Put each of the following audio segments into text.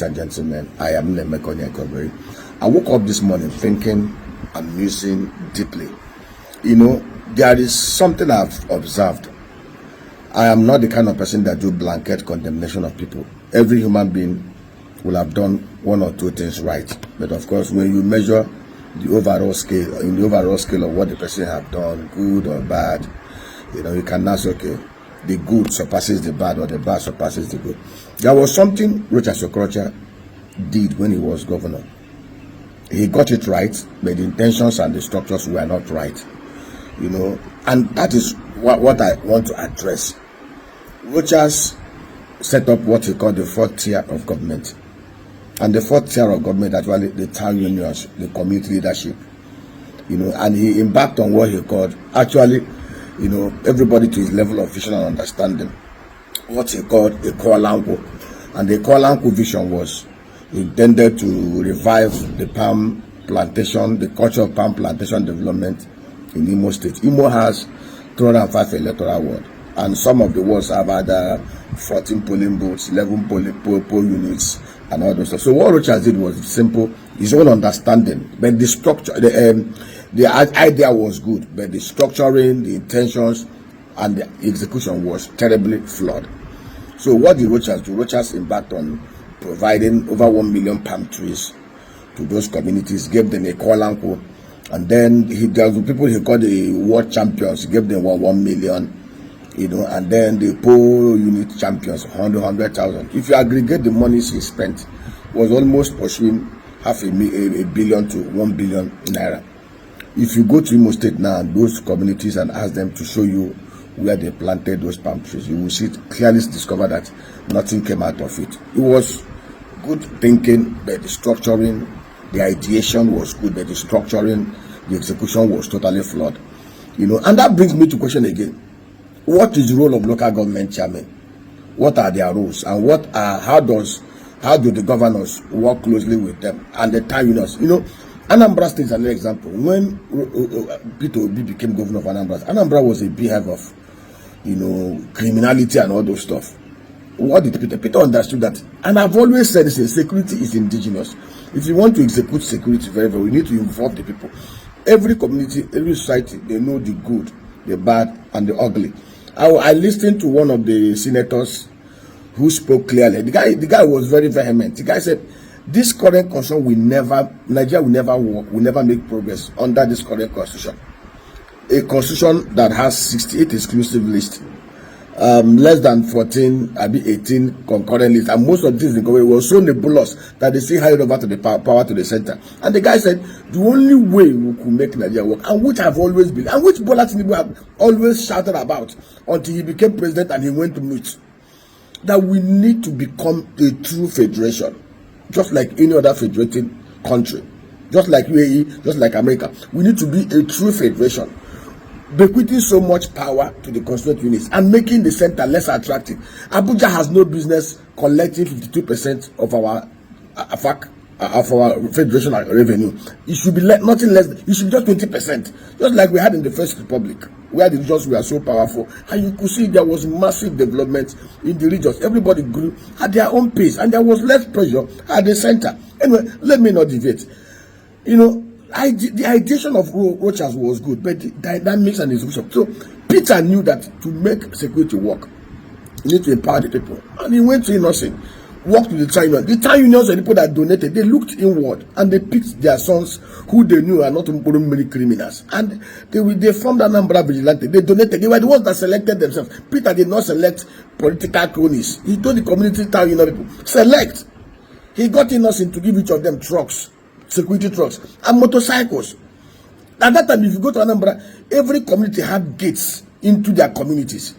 ladies and gentlemen. I am Ndi Anambra. I woke up this morning thinking and musing deeply. You know, there is something I've observed. I am not the kind of person that do blanket condemnation of people. Every human being will have done one or two things right. But of course, when you measure the overall scale, in the overall scale of what the person have done, good or bad, you know, you can now say, okay, the good surpasses the bad or the bad surpasses the good. There was something Rochas Okorocha did when he was governor. He got it right, but the intentions and the structures were not right. You know, and that is what I want to address. Rochas set up what he called the fourth tier of government. And the fourth tier of government, actually the town unions, the community leadership, you know, and he embarked on what he called, actually, you know, everybody to his level of vision and understanding, what he called a Koalanko. And the Koalanko vision was intended to revive the palm plantation, the culture of palm plantation development in Imo State. Imo has 205 electoral wards, and some of the wards have either 14 polling booths, 11 poll units, and all those stuff. So what Rochas did was simple, his own understanding, but the structure, the idea was good, but the structuring, the intentions, and the execution was terribly flawed. So what did Rochas do? Rochas embarked on providing over 1 million palm trees to those communities, gave them a Koalanko, and then there were people he called the world champions, he gave them 1 million, you know, and then the poll unit champions, 100,000. If you aggregate the monies he spent, was almost pursuing half a billion to 1 billion naira. If you go to Imo State now and those communities and ask them to show you where they planted those palm trees, you will see clearly discover that nothing came out of it. It was good thinking, but the structuring, the ideation was good, but the structuring, the execution was totally flawed. You know, and that brings me to question again. What is the role of local government chairmen? What are their roles? And how do the governors work closely with them and the town unions? You know, Anambra State is another example. When Peter Obi became governor of Anambra, Anambra was a beehive of, you know, criminality and all those stuff. What did Peter? Peter understood that, and I've always said this: security is indigenous. If you want to execute security very well, we need to involve the people. Every community, every society, they know the good, the bad, and the ugly. I listened to one of the senators who spoke clearly. The guy was very vehement. The guy said, this current constitution Nigeria will never work, will never make progress under this current constitution. A constitution that has 68 exclusive lists, less than 14, 18 concurrent lists, and most of these were so nebulous that they still handed over to the power to the center. And the guy said, the only way we could make Nigeria work, and which I've always been, and which Bola Tinubu have always shouted about until he became president and he went to meet, that we need to become a true federation. Just like any other federating country, just like UAE, just like America, we need to be a true federation, bequeathing so much power to the constituent units and making the center less attractive. Abuja has no business collecting 52% of our federation revenue. It should be nothing less. It should be just 20%, just like we had in the First Republic, where the regions were so powerful, and you could see there was massive development in the regions. Everybody grew at their own pace, and there was less pressure at the center. Anyway, let me not deviate. You know, the ideation of Rochas was good, but the dynamics and execution. So Peter knew that to make security work, you need to empower the people, and he went to Innocent. Worked with the town unions. The town unions were the people that donated. They looked inward and they picked their sons who they knew are not many criminals. And they formed Anambra Vigilante. They donated. They were the ones that selected themselves. Peter did not select political cronies. He told the community town union people, select. He got Innocent to give each of them trucks, security trucks, and motorcycles. At that time, if you go to Anambra, every community had gates into their communities.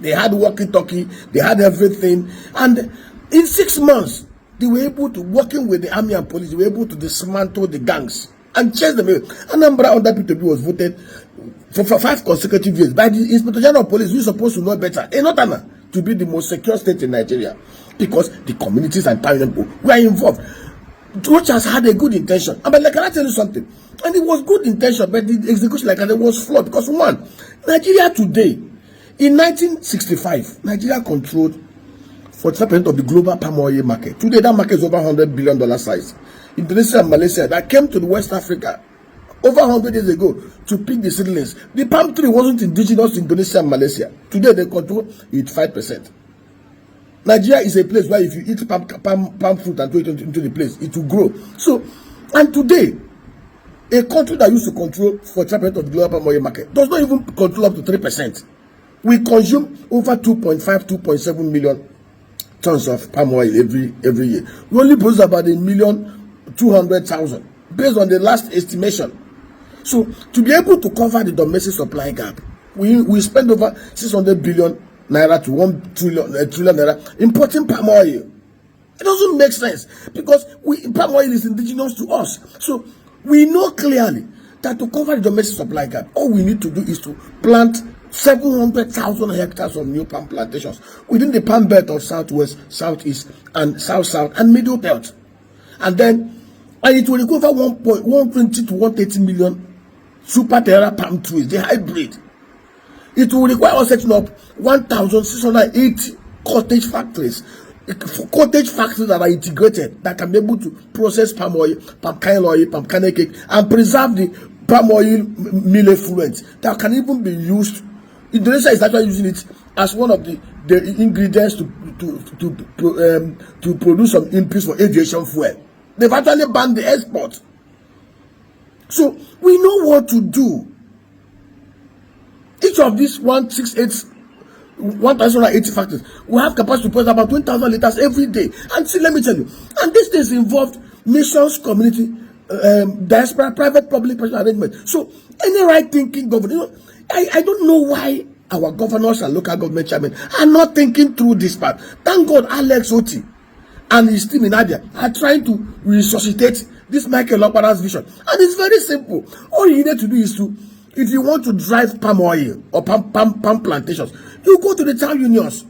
They had walkie-talkie. They had everything. And in 6 months, they were able to, working with the army and police, they were able to dismantle the gangs and chase them away. Anambra under P2B was voted for 5 consecutive years by the Inspector General of Police, who is supposed to know better, Enotana, to be the most secure state in Nigeria, because the communities and town people were involved. Rochas had a good intention. But like, can I tell you something? And it was good intention, but the execution, like, it was flawed. Because one, Nigeria today, in 1965, Nigeria controlled 45% of the global palm oil market. Today, that market is over $100 billion size. Indonesia and Malaysia that came to the West Africa over 100 years ago to pick the seedlings. The palm tree wasn't indigenous to Indonesia and Malaysia. Today, they control it 5%. Nigeria is a place where if you eat palm fruit and throw it into the place, it will grow. So, and today, a country that used to control 45% of the global palm oil market does not even control up to 3%. We consume over 2.7 million tons of palm oil every year. We only produce about 1,200,000 based on the last estimation. So, to be able to cover the domestic supply gap, we spend over 600 billion naira to 1 trillion naira importing palm oil. It doesn't make sense because palm oil is indigenous to us. So we know clearly that to cover the domestic supply gap, all we need to do is to plant 700,000 hectares of new palm plantations within the palm belt of Southwest, Southeast, and South and Middle Belt. And it will recover 120 to 130 million super terra palm trees, the hybrid. It will require us setting up 1,680 cottage factories that are integrated, that can be able to process palm oil, palm kernel cake, and preserve the palm oil meal effluent that can even be used. Indonesia is actually using it as one of the ingredients to produce some inputs for aviation fuel. They've actually banned the export. So we know what to do. Each of these 1,080 factories will have capacity to produce about 20,000 liters every day. And see, let me tell you, and these things involved nations, community, diaspora, private, public arrangement. So any right-thinking government, I don't know why our governors and local government chairmen are not thinking through this part. Thank God Alex Oti and his team in Abia are trying to resuscitate this Michael Okpara's vision. And it's very simple. All you need to do is to, if you want to drive palm oil or palm plantations, you go to the town unions.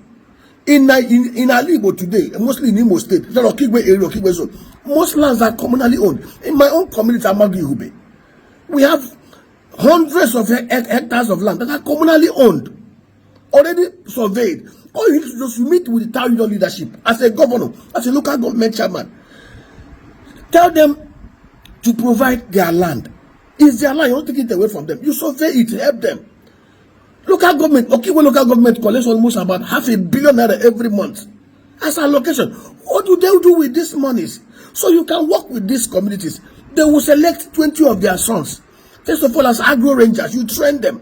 In Alibo today, mostly in Imo State, the Okigwe area, Okigwe zone, most lands are communally owned. In my own community, Amagi Hube, we have hundreds of hectares of land that are communally owned, already surveyed. All you need to just meet with the town union leadership as a governor, as a local government chairman. Tell them to provide their land. It's their land, you don't take it away from them. You survey it, help them. Local government, local government collects almost about $500 million every month as allocation. What do they do with these monies? So you can work with these communities. They will select 20 of their sons. First of all, as agro rangers, you train them.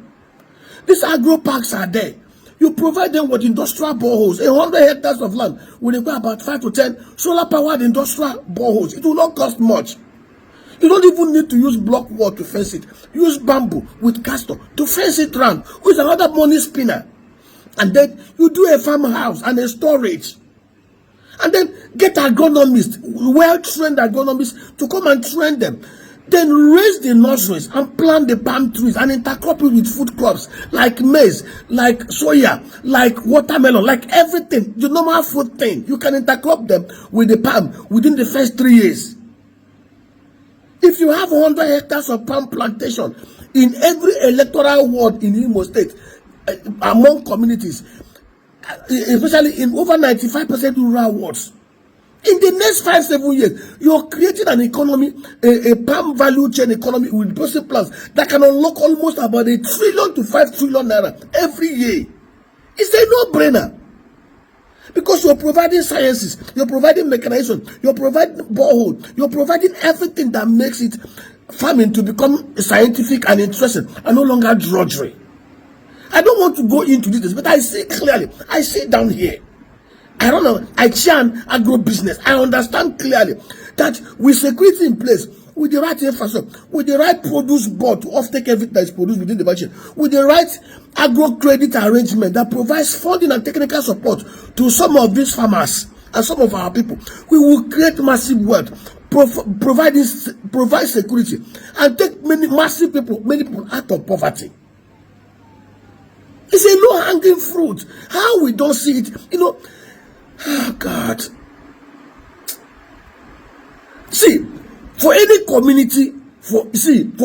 These agro parks are there. You provide them with industrial boreholes. 100 hectares of land will require about 5 to 10 solar-powered industrial boreholes. It will not cost much. You don't even need to use block wall to fence it. Use bamboo with castor to fence it round, with another money spinner. And then you do a farmhouse and a storage. And then get agronomists, well-trained agronomists, to come and train them. Then raise the nurseries and plant the palm trees and intercrop it with food crops like maize, like soya, like watermelon, like everything, the normal food thing. You can intercrop them with the palm within the first 3 years. If you have 100 hectares of palm plantation in every electoral ward in Imo State, among communities, especially in over 95% rural wards, in the next 5-7 years, you're creating an economy, a palm value chain economy with processing plants that can unlock almost about 1 trillion to 5 trillion naira every year. It's a no-brainer. Because you're providing sciences, you're providing mechanization, you're providing borehole, you're providing everything that makes it farming to become scientific and interesting and no longer drudgery. I don't want to go into this, but I see clearly. I see down here. I don't know. I chair an agro business. I understand clearly that with security in place, with the right infrastructure, with the right produce board to offtake everything that is produced within the budget, with the right agro credit arrangement that provides funding and technical support to some of these farmers and some of our people, we will create massive wealth, provide security, and take many people out of poverty. It's a low-hanging fruit. How we don't see it, oh God. See, for any community For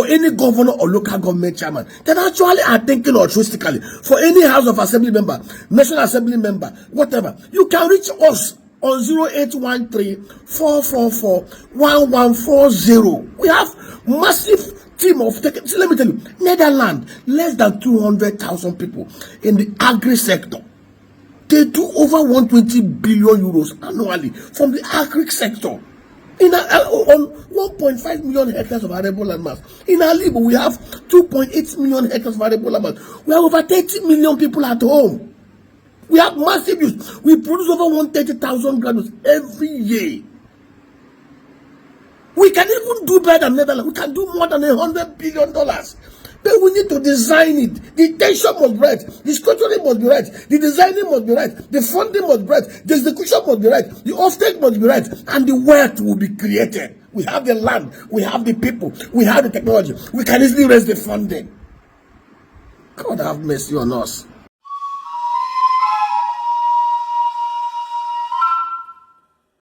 any governor or local government chairman, they actually are thinking altruistically. For any House of Assembly member, National Assembly member, whatever, you can reach us on 0813-444-1140. We have massive team of see, let me tell you, Netherlands, less than 200,000 people in the agri sector. They do over 120 billion euros annually from the agri sector. On 1.5 million hectares of arable land mass. In Alibo, we have 2.8 million hectares of arable land mass. We have over 30 million people at home. We have massive use. We produce over 130,000 granules every year. We can even do better than Netherlands. We can do more than $100 billion. But we need to design it. The tension must be right. The structuring must be right. The designing must be right. The funding must be right. The execution must be right. The offtake must be right. And the wealth will be created. We have the land. We have the people. We have the technology. We can easily raise the funding. God have mercy on us.